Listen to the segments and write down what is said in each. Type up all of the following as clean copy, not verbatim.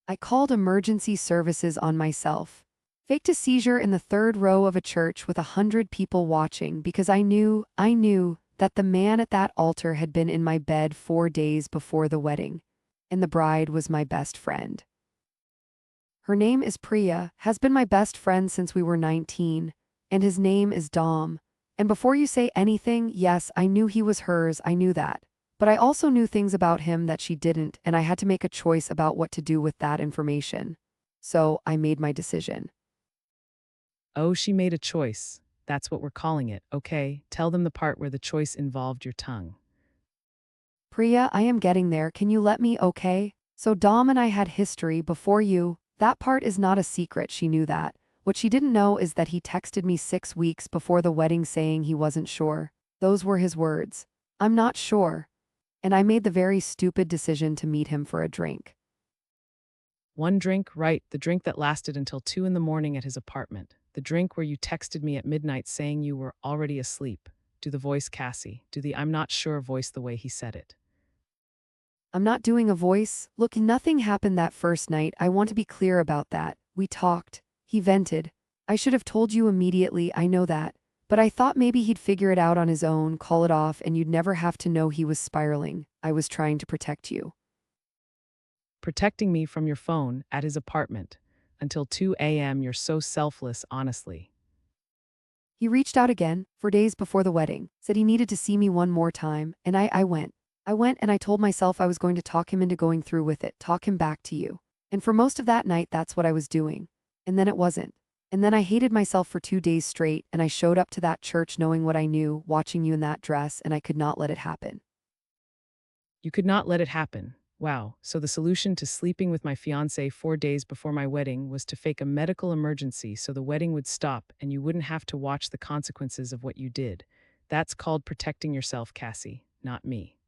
I called emergency services on myself. Faked a seizure in the third row of a church with 100 people watching because I knew that the man at that altar had been in my bed 4 days before the wedding, and the bride was my best friend. Her name is Priya, has been my best friend since we were 19, and his name is Dom. And before you say anything, yes, I knew he was hers, I knew that. But I also knew things about him that she didn't, and I had to make a choice about what to do with that information. So I made my decision. Oh, she made a choice. That's what we're calling it, okay? Tell them the part where the choice involved your tongue. Priya, I am getting there, can you let me, okay? So Dom and I had history before you. That part is not a secret, she knew that. What she didn't know is that he texted me 6 weeks before the wedding saying he wasn't sure. Those were his words. I'm not sure. And I made the very stupid decision to meet him for a drink. One drink, right, the drink that lasted until 2 in the morning at his apartment. The drink where you texted me at midnight saying you were already asleep. Do the voice, Cassie. Do the I'm not sure voice the way he said it. I'm not doing a voice. Look, nothing happened that first night. I want to be clear about that. We talked. He vented. I should have told you immediately, I know that. But I thought maybe he'd figure it out on his own, call it off, and you'd never have to know he was spiraling. I was trying to protect you. Protecting me from your phone at his apartment. Until 2 a.m., you're so selfless, honestly. He reached out again, 4 days before the wedding, said he needed to see me one more time, and I went. I went and I told myself I was going to talk him into going through with it, talk him back to you. And for most of that night, that's what I was doing. And then it wasn't. And then I hated myself for 2 days straight, and I showed up to that church knowing what I knew, watching you in that dress, and I could not let it happen. You could not let it happen. Wow, so the solution to sleeping with my fiance 4 days before my wedding was to fake a medical emergency so the wedding would stop and you wouldn't have to watch the consequences of what you did. That's called protecting yourself, Cassie, not me.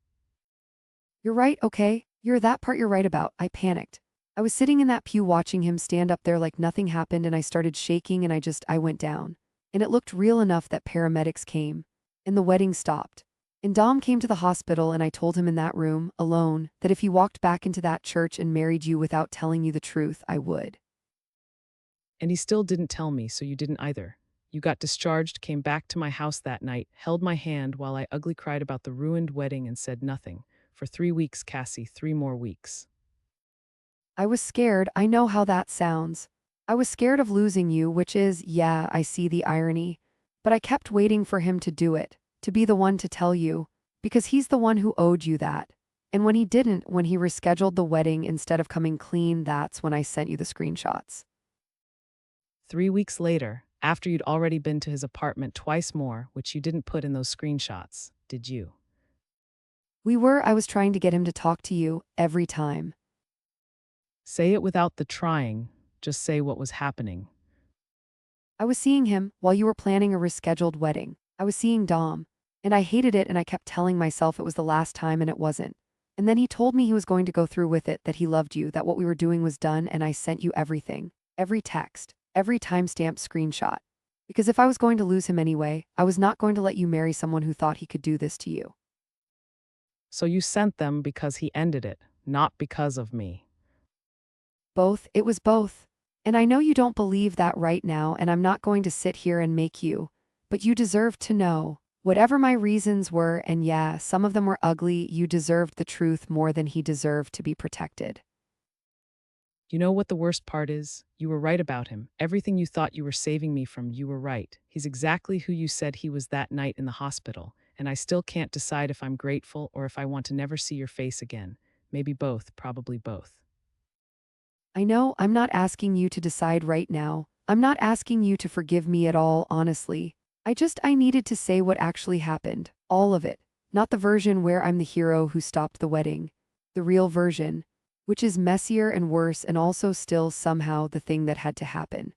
You're right, okay? You're right about. I panicked. I was sitting in that pew watching him stand up there like nothing happened, and I started shaking and I went down. And it looked real enough that paramedics came. And the wedding stopped. And Dom came to the hospital, and I told him in that room, alone, that if he walked back into that church and married you without telling you the truth, I would. And he still didn't tell me, so you didn't either. You got discharged, came back to my house that night, held my hand while I ugly cried about the ruined wedding and said nothing. For 3 weeks, Cassie, 3 more weeks. I was scared, I know how that sounds. I was scared of losing you, which is, yeah, I see the irony. But I kept waiting for him to do it, to be the one to tell you, because he's the one who owed you that. And when he didn't, when he rescheduled the wedding instead of coming clean, that's when I sent you the screenshots. 3 weeks later, after you'd already been to his apartment twice more, which you didn't put in those screenshots, did you? I was trying to get him to talk to you every time. Say it without the trying, just say what was happening. I was seeing him while you were planning a rescheduled wedding. I was seeing Dom. And I hated it, and I kept telling myself it was the last time, and it wasn't. And then he told me he was going to go through with it, that he loved you, that what we were doing was done, and I sent you everything. Every text, every timestamp screenshot. Because if I was going to lose him anyway, I was not going to let you marry someone who thought he could do this to you. So you sent them because he ended it, not because of me. Both, it was both. And I know you don't believe that right now, and I'm not going to sit here and make you. But you deserve to know. Whatever my reasons were, and yeah, some of them were ugly, you deserved the truth more than he deserved to be protected. You know what the worst part is? You were right about him. Everything you thought you were saving me from, you were right. He's exactly who you said he was that night in the hospital, and I still can't decide if I'm grateful or if I want to never see your face again. Maybe both, probably both. I know I'm not asking you to decide right now. I'm not asking you to forgive me at all, honestly. I needed to say what actually happened. All of it. Not the version where I'm the hero who stopped the wedding. The real version, which is messier and worse, and also still somehow the thing that had to happen.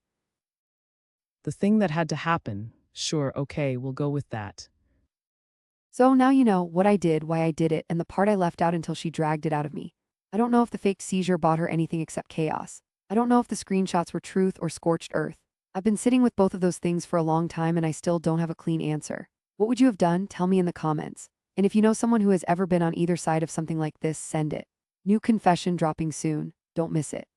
The thing that had to happen, sure, okay, we'll go with that. So now you know what I did, why I did it, and the part I left out until she dragged it out of me. I don't know if the fake seizure bought her anything except chaos. I don't know if the screenshots were truth or scorched earth. I've been sitting with both of those things for a long time, and I still don't have a clean answer. What would you have done? Tell me in the comments. And if you know someone who has ever been on either side of something like this, send it. New confession dropping soon. Don't miss it.